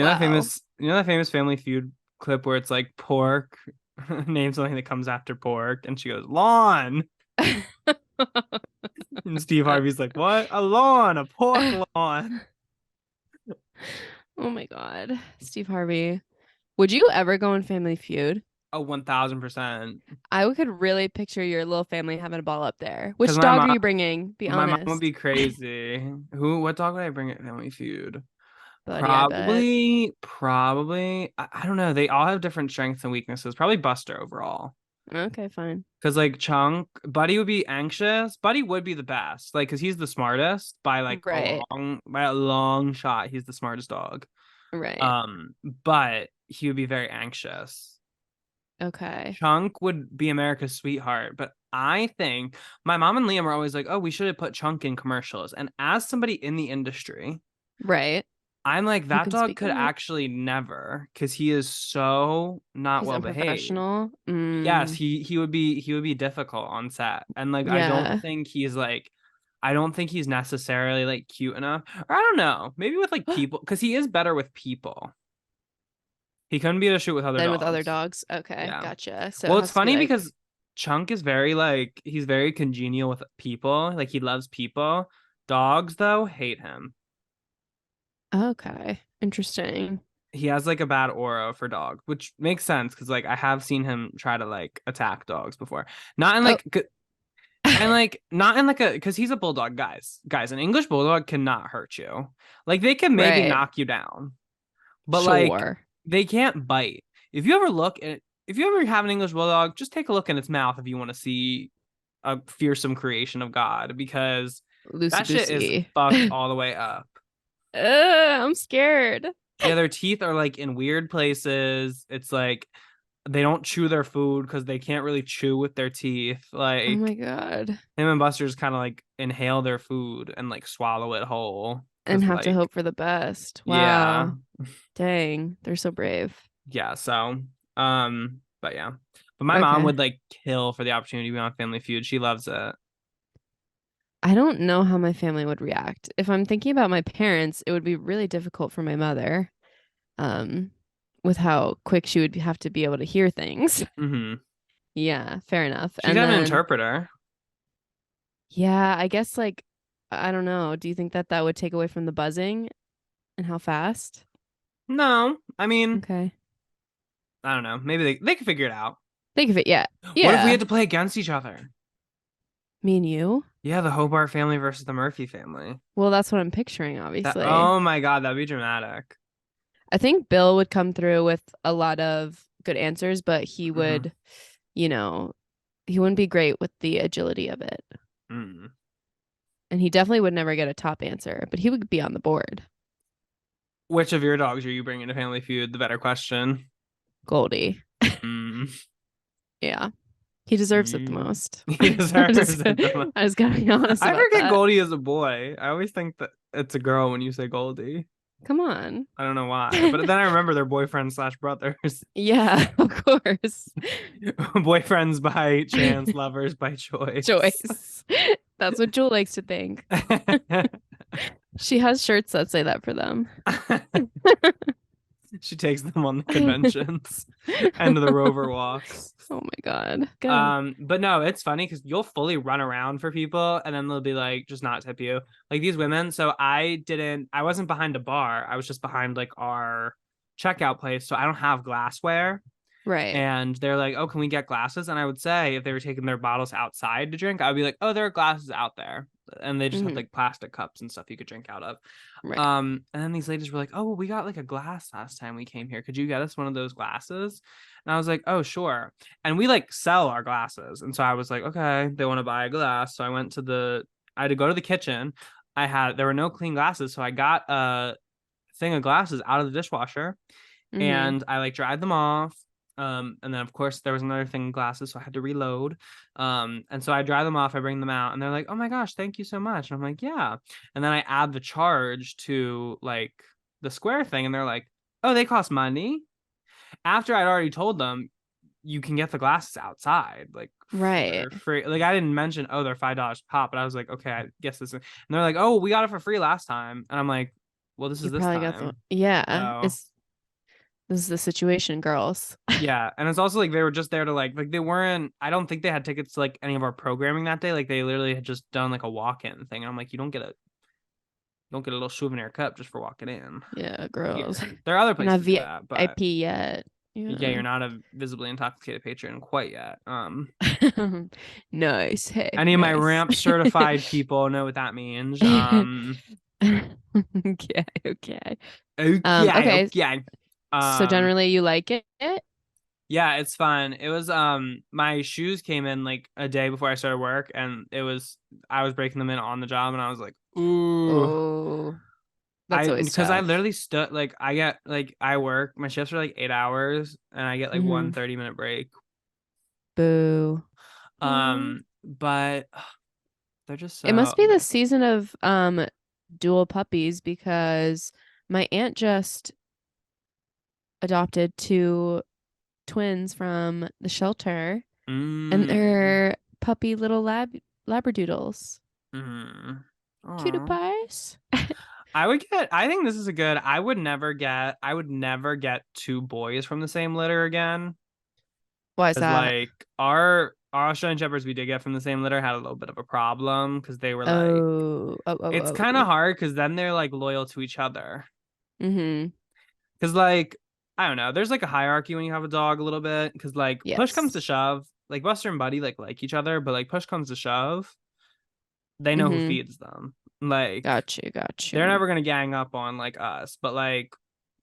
Wow. You know that famous Family Feud clip where it's like pork, name something that comes after pork, and she goes lawn, and Steve Harvey's like, what? A lawn, a pork lawn. Oh my God. Steve Harvey. Would you ever go on Family Feud? Oh, 1000%. I could really picture your little family having a ball up there. Because Which dog are you bringing? Be my mom would honest. be crazy. What dog would I bring at Family Feud? Buddy, I bet. Probably. I don't know. They all have different strengths and weaknesses. Probably Buster overall. Okay, fine. Because like Chunk, Buddy would be anxious. Buddy would be the best, like, because he's the smartest by like Right. by a long shot. He's the smartest dog. Right. Um, but he would be very anxious. Okay. Chunk would be America's sweetheart, but I think my mom and Liam are always like, "Oh, we should have put Chunk in commercials." And as somebody in the industry, Right. I'm like, You that can dog speak could on it. actually never, because he is so not He's well behaved. unprofessional. Yes, Mm, he would be difficult on set. And like yeah. I don't think he's necessarily like cute enough. Or I don't know. Maybe with like people, because he is better with people. He couldn't be able to shoot with other Then with other dogs. dogs. Okay, Yeah. gotcha. So it Well, it's has to be funny like, because Chunk is very like he's very congenial with people. Like he loves people. Dogs though hate him. okay, interesting. He has like a bad aura for dogs, which makes sense because like I have seen him try to like attack dogs before. Not in Oh, like and like not in like a because he's a bulldog, guys. An English bulldog cannot hurt you. Like they can maybe right. knock you down, but like Sure. they can't bite. If you ever have an English bulldog, just take a look in its mouth if you want to see a fearsome creation of God, because Loosey that shit is goosey. fucked all the way up. I'm scared. Yeah, their teeth are like in weird places. It's like they don't chew their food because they can't really chew with their teeth. Oh my Like God. him and Buster's kind of like inhale their food and like swallow it whole. And Cause have to like, hope for the best. yeah, Wow. Dang, they're so brave. yeah. So, but yeah, but my mom Okay. would like kill for the opportunity to be on Family Feud. She loves it. I don't know how my family would react. If I'm thinking about my parents, it would be really difficult for my mother, um, with how quick she would have to be able to hear things. Hmm. Yeah, fair enough. She'd And have an then, interpreter. yeah, I guess like, I don't know. Do you think that that would take away from the buzzing and how fast? No, I mean, Okay. I don't know. Maybe they could figure it out. Think of it. Yeah. What if we Yeah. had to play against each other? Me and you. Yeah, the Hobart family versus the Murphy family. Well, that's what I'm picturing, That obviously. oh my God, that'd be dramatic. I think Bill would come through with a lot of good answers, but he Hmm. would, you know, he wouldn't be great with the agility of it. Mm. And he definitely would never get a top answer, but he would be on the board. Which of your dogs are you bringing to Family Feud? The better question. Goldie. Mm. Yeah. He deserves it the Mm. most. He I deserves just, it the most. I just gotta be honest I about forget that. Goldie is a boy. I always think that it's a girl when you say Goldie. Come on. I don't know why, but then I remember they're boyfriends slash brothers. Yeah, of course. Boyfriends by chance, lovers by choice. Choice. That's what Jewel likes to think. She has shirts that say that for them. She takes them on the conventions and the rover walks. Oh my God. Good. But no, it's funny because you'll fully run around for people and then they'll be like, just not tip you. Like these women. So I wasn't behind a bar. I was just behind like our checkout place. So I don't have glassware. Right. And they're like, oh, can we get glasses? And I would say if they were taking their bottles outside to drink, I would be like, oh, there are glasses out there. And they just had Hmm. like plastic cups and stuff you could drink out of. Right. And then these ladies were like, oh, well, we got like a glass last time we came here. Could you get us one of those glasses? And I was like, oh, sure. And we like sell our glasses. And so I was like, okay, they want to buy a glass. So I had to go to the kitchen. There were no clean glasses. So I got a thing of glasses out of the dishwasher Hmm. and I like dried them off. And then of course there was another thing in glasses, so I had to reload. And so I dry them off, I bring them out, and they're like, "Oh my gosh, thank you so much." And I'm like, "Yeah." And then I add the charge to like the square thing, and they're like, "Oh, they cost money." After I'd already told them you can get the glasses outside, like Right. for free. Like I didn't mention, oh, they're $5 pop, but I was like, okay, I guess this. And they're like, oh, we got it for free last time, and I'm like, well, this is You this probably got the time. yeah. So It's this is the situation, girls. yeah, and it's also like they were just there to like they weren't. I don't think they had tickets to like any of our programming that day. Like they literally had just done like a walk-in thing. And I'm like, you don't get a little souvenir cup just for walking in Yeah, here. girls. There are other You're not places that do that, but VIP yet. yeah, Yeah. you're not a visibly intoxicated patron quite yet. Nice. Hey, Any of my nice. ramp certified people know what that means. Okay, okay. Okay, Okay. okay. So Um, generally you like it? yeah, it's fun. It was my shoes came in like a day before I started work, and I was breaking them in on the job, and I was like, ooh. Oh, that's I always because I tough. literally stood like I get like I work my shifts are like 8 hours and I get like one Mm-hmm. 30-minute break. Boo. Oh. But they're just It must so be the good. season of dual puppies because my aunt just adopted two twins from the shelter and Mm, they're puppy little labradoodles. mm. Cutie Aw. pies. I think this is a good. I would never get two boys from the same litter again. Why is Because that? like our Australian Shepherds we did get from the same litter had a little bit of a problem because they were like Oh, oh, it's oh, kind of oh. hard because then they're like loyal to each other. Mm-hmm. Because like I don't know, there's like a hierarchy when you have a dog a little bit. Because like push comes to Yes. shove, like Buster and Buddy like each other, but like push comes to shove, they know who Mm-hmm. feeds them. Like Got you, got they're you. never gonna gang up on like us, but like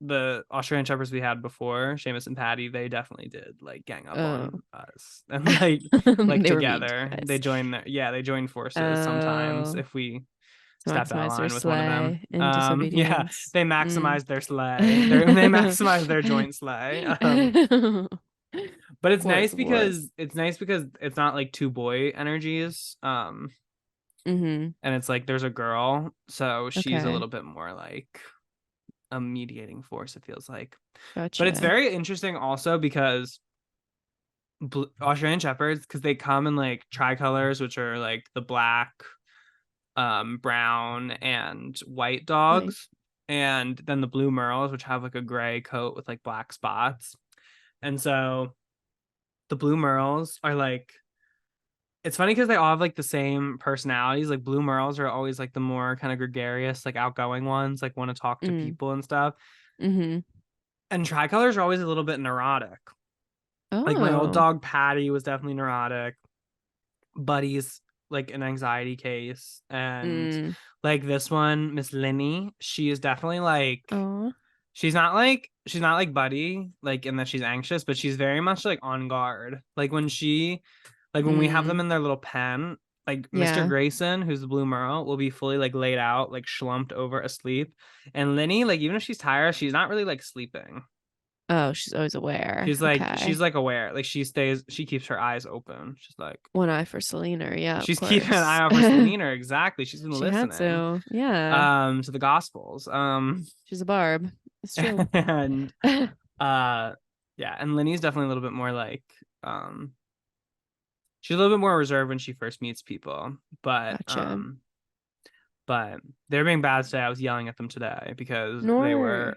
the Australian Shepherds we had before, Seamus and Patty, they definitely did like gang up Oh. on us and like They were mean to together. you guys. They join forces sometimes Oh, if we to stepped out of maximize their line with one of them. sleigh and Yeah, disobedience. they Mm. maximize their sleigh. They maximize their joint sleigh. Of But course, of course. it's nice because it's not like two boy energies. Mm-hmm. And it's like there's a girl, so she's a Okay. little bit more like a mediating force, it feels like. But it's Gotcha. very interesting also because Australian Shepherds, because they come in like tricolors, which are like the black, brown, and white Nice. dogs, and then the blue merles, which have like a gray coat with like black spots. And so the blue merles are like it's funny because they all have like the same personalities. Like blue merles are always like the more kind of gregarious, like outgoing ones, like want to talk to Mm. people and stuff. Mm-hmm. And tricolors are always a little bit neurotic. Like my old Oh. dog Patty was definitely neurotic. Buddy's like an anxiety case. And Mm. like this one, Miss Linny, she is definitely like Oh. she's not like Buddy, like in that she's anxious, but she's very much like on guard. Like when we have them Mm. in their little pen, like Mr. Yeah. Grayson, who's the blue merle, will be fully like laid out, like schlumped over asleep. And Linny, like even if she's tired, she's not really like sleeping. Oh, she's always aware. She's Okay. like aware. Like she keeps her eyes open. She's like One eye for Selena. Yeah, of she's keeping an course. eye out for Selena. Exactly. She's been She had listening to. Yeah. to the gospels. She's a barb. It's true. And uh yeah, and Linny's definitely a little bit more like um she's a little bit more reserved when she first meets people. Gotcha. But they're being bad today. I was yelling at them today because Nor.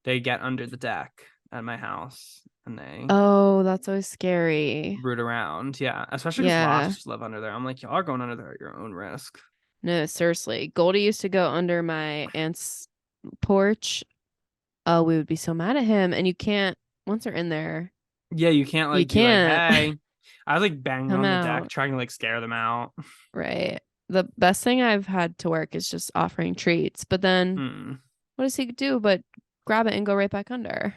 they get under the deck at my house and they Oh, that's always scary. root around. Yeah, especially because Yeah. lobsters live under there. I'm like, y'all are going under there at your own risk. No, seriously. Goldie used to go under my aunt's porch. Oh, we would be so mad at him. And you can't, once they're in there, Yeah, you can't you like be like, can't hey. I was like banging come on the deck out. trying to like scare them out. Right. The best thing I've had to work is just offering treats. But then Hmm. what does he do but grab it and go right back under?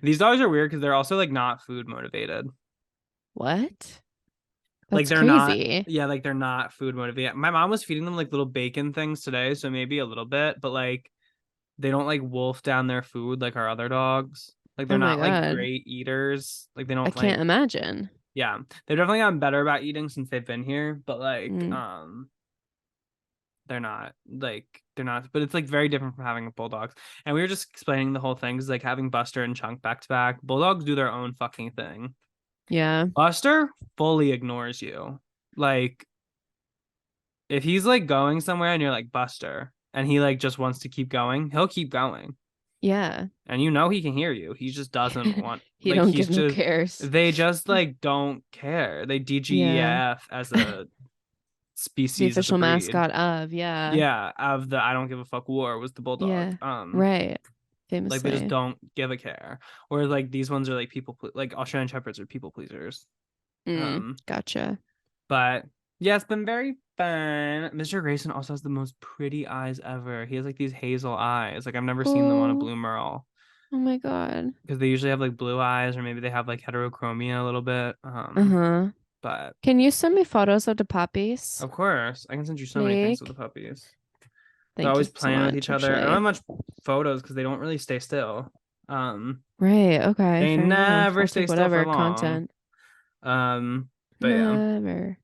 These dogs are weird because they're also like not food motivated. What? Like That's they're not, crazy. yeah, like they're not food motivated. My mom was feeding them like little bacon things today, so maybe a little bit, but like they don't like wolf down their food like our other dogs. Like they're Oh my not like God. great eaters. Like they I don't can't like imagine. yeah. They've definitely gotten better about eating since they've been here, but like Mm, they're not but it's like very different from having bulldogs. And we were just explaining the whole thing is like having Buster and Chunk back to back. Bulldogs do their own fucking thing. yeah. Buster fully ignores you. Like if he's like going somewhere and you're like Buster, and he like just wants to keep going, he'll keep going. Yeah. And you know he can hear you. He just doesn't want He like don't give no cares. they just like don't care. They Yeah. DGEF as a The species, as a official breed. mascot of, yeah. Yeah, of the I don't give a fuck war was the bulldog. Yeah. Right. Like they just Famously. don't give a care. Or like these ones are like like Australian shepherds are people pleasers. Um, Gotcha. but yeah, it's been very fun. Mr. Grayson also has the most pretty eyes ever. He has like these hazel eyes. Like I've never seen them on a Oh, blue merle oh my God. because they usually have like blue eyes or maybe they have like heterochromia a little bit. Uh-huh. But Can you send me photos of the puppies? of course, I can send you so many things with the Like, puppies. They're thank you always so playing with much, each other. I don't have actually. much photos because they don't really stay still. Right. Okay. They Fair enough. never I'll stay take still for whatever long. content. Um, but yeah. Never.